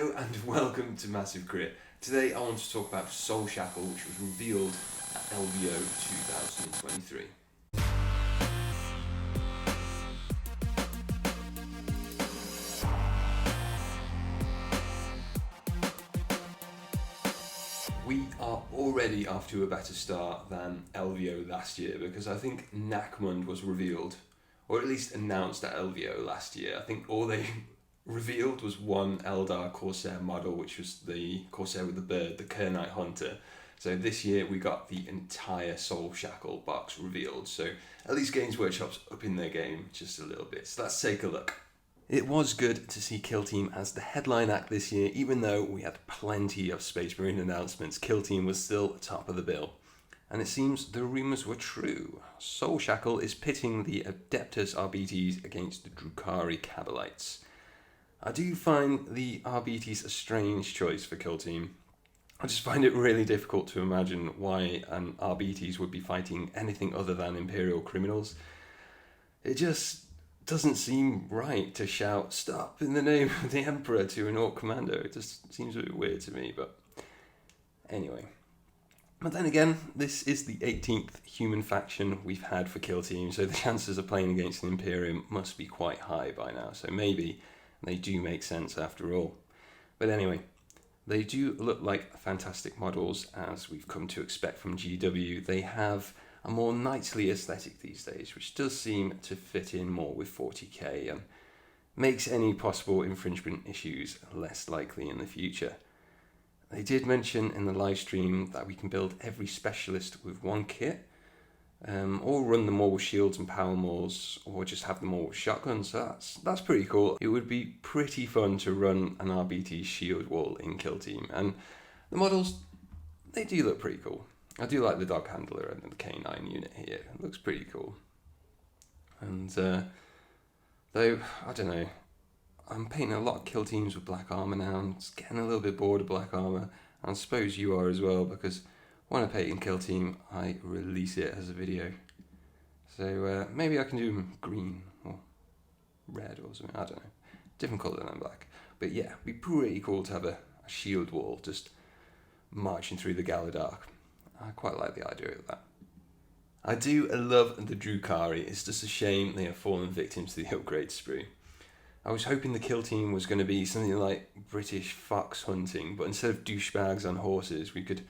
Hello and welcome to Massive Crit. Today I want to talk about Soulshackle, which was revealed at LVO 2023. We are already off to a better start than LVO last year because I think Nakmund was revealed, or at least announced at LVO last year. I think all they revealed was one Eldar Corsair model, which was the Corsair with the bird, the Kernite Hunter. So this year we got the entire Soulshackle box revealed. So at least Games Workshop's up in their game just a little bit. So let's take a look. It was good to see Kill Team as the headline act this year. Even though we had plenty of Space Marine announcements, Kill Team was still top of the bill. And it seems the rumours were true. Soulshackle is pitting the Adeptus RBTs against the Drukhari Kabalites. I do find the RBTs a strange choice for Kill Team. I just find it really difficult to imagine why an RBTs would be fighting anything other than Imperial criminals. It just doesn't seem right to shout, "Stop in the name of the Emperor" to an Orc commander. It just seems a bit weird to me, but anyway. But then again, this is the 18th human faction we've had for Kill Team, so the chances of playing against an Imperium must be quite high by now, so maybe they do make sense after all. But anyway, they do look like fantastic models, as we've come to expect from GW. They have a more knightly aesthetic these days, which does seem to fit in more with 40k and makes any possible infringement issues less likely in the future. They did mention in the live stream that we can build every specialist with one kit, or run them all with shields and power mauls, or just have them all with shotguns. So that's pretty cool. It would be pretty fun to run an RBT shield wall in Kill Team, and the models, they do look pretty cool. I do like the dog handler and the K9 unit here. It looks pretty cool. And though, I don't know, I'm painting a lot of Kill Teams with black armour now. I'm just getting a little bit bored of black armour. I suppose you are as well, because when I paint in Kill Team, I release it as a video. So maybe I can do green or red or something, I don't know. Different colour than black. But yeah, it'd be pretty cool to have a shield wall just marching through the Galadark. I quite like the idea of that. I do love the Drukhari. It's just a shame they have fallen victim to the upgrade spree. I was hoping the Kill Team was going to be something like British fox hunting, but instead of douchebags on horses, we could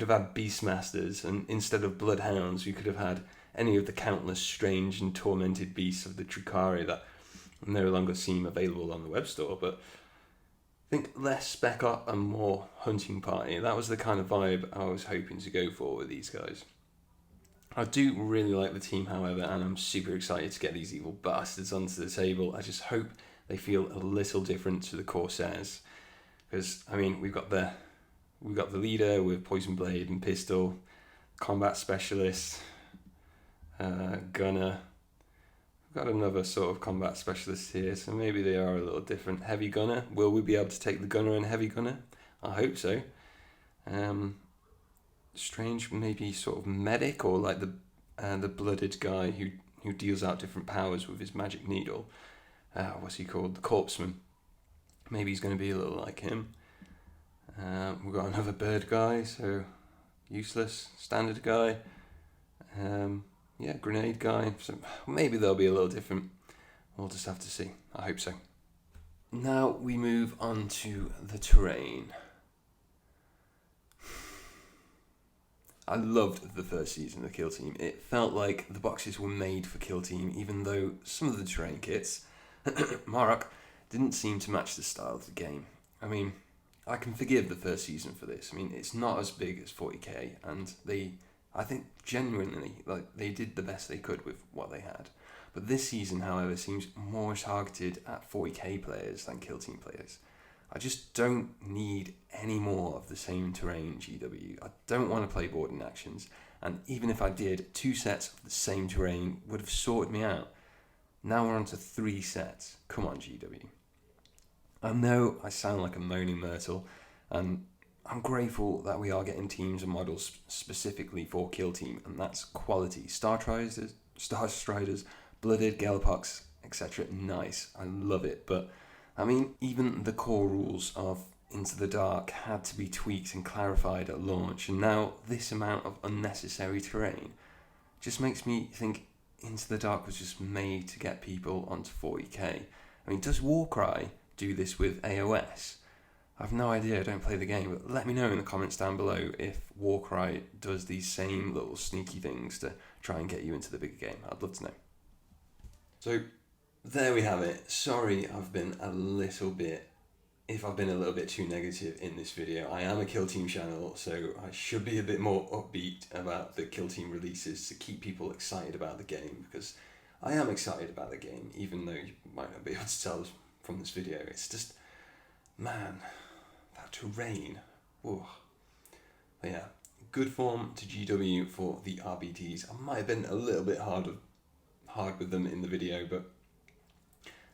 have had Beastmasters, and instead of Bloodhounds, we could have had any of the countless strange and tormented beasts of the Drukhari that no longer seem available on the web store. But I think less spec up and more hunting party. That was the kind of vibe I was hoping to go for with these guys. I do really like the team, however, and I'm super excited to get these evil bastards onto the table. I just hope they feel a little different to the Corsairs, because I mean we've got the leader with Poison Blade and Pistol, combat specialist, gunner. We've got another sort of combat specialist here, so maybe they are a little different. Heavy gunner. Will we be able to take the gunner and heavy gunner? I hope so. Strange, maybe sort of medic, or like the blooded guy who deals out different powers with his magic needle. What's he called? The Corpseman. Maybe he's going to be a little like him. We've got another bird guy, so useless. Standard guy. Grenade guy. So maybe they'll be a little different. We'll just have to see. I hope so. Now we move on to the terrain. I loved the first season of Kill Team. It felt like the boxes were made for Kill Team, even though some of the terrain kits, Marok, didn't seem to match the style of the game. I mean, I can forgive the first season for this. I mean, it's not as big as 40k, and I think genuinely, they did the best they could with what they had. But this season, however, seems more targeted at 40k players than Kill Team players. I just don't need any more of the same terrain, GW. I don't want to play boarding actions, and even if I did, 2 sets of the same terrain would have sorted me out. Now we're on to 3 sets. Come on, GW. I know I sound like a moaning myrtle, and I'm grateful that we are getting teams and models specifically for Kill Team, and that's quality. Star Striders, Blooded, Galapox, etc. Nice. I love it, but I mean, even the core rules of Into the Dark had to be tweaked and clarified at launch, and now this amount of unnecessary terrain just makes me think Into the Dark was just made to get people onto 40k. I mean, does Warcry do this with AOS? I've no idea, I don't play the game, but let me know in the comments down below if Warcry does these same little sneaky things to try and get you into the bigger game. I'd love to know. So, there we have it. Sorry I've been a little bit too negative in this video. I am a Kill Team channel, so I should be a bit more upbeat about the Kill Team releases to keep people excited about the game, because I am excited about the game, even though you might not be able to tell from this video. It's just, man, that terrain. Whoa. But yeah, good form to GW for the RBTs. I might have been a little bit hard with them in the video, but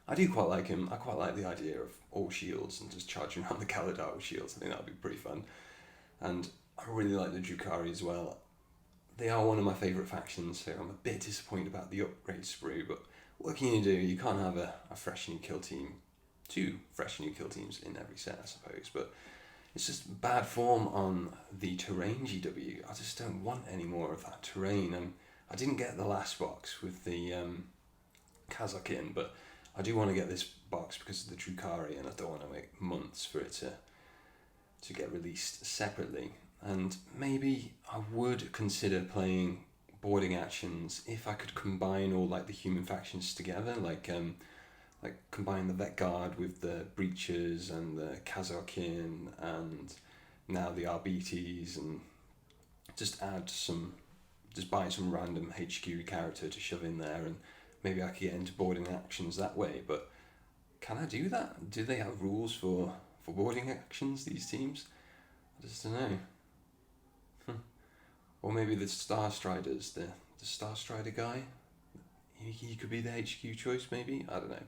I do quite like him. I quite like the idea of all shields and just charging around the Kaladar with shields. I think that would be pretty fun. And I really like the Drukhari as well. They are one of my favourite factions, so I'm a bit disappointed about the upgrade sprue, but what can you do? You can't have a fresh new kill team, 2 fresh new kill teams in every set, I suppose, but it's just bad form on the terrain GW. I just don't want any more of that terrain. And I didn't get the last box with the Kazakin, but I do want to get this box because of the Drukhari, and I don't want to wait months for it to get released separately. And maybe I would consider playing boarding actions if I could combine all like the human factions together, like combine the Vet Guard with the Breachers and the Kazakin and now the RBTs, and just buy some random HQ character to shove in there, and maybe I could get into boarding actions that way. But can I do that? Do they have rules for boarding actions, these teams? I just don't know. Or maybe the Star Striders, the Star Strider guy, he could be the HQ choice maybe, I don't know.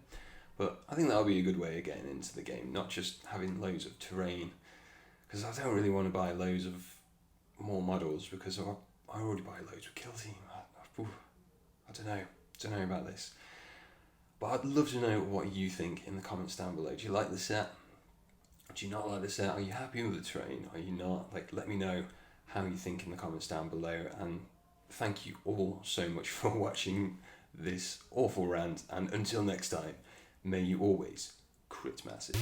But I think that'll be a good way of getting into the game, not just having loads of terrain, because I don't really want to buy loads of more models, because I already buy loads with Kill Team. I don't know about this. But I'd love to know what you think in the comments down below. Do you like the set? Do you not like the set? Are you happy with the terrain? Are you not? Like, let me know how you think in the comments down below, and thank you all so much for watching this awful rant, and until next time, may you always crit massive.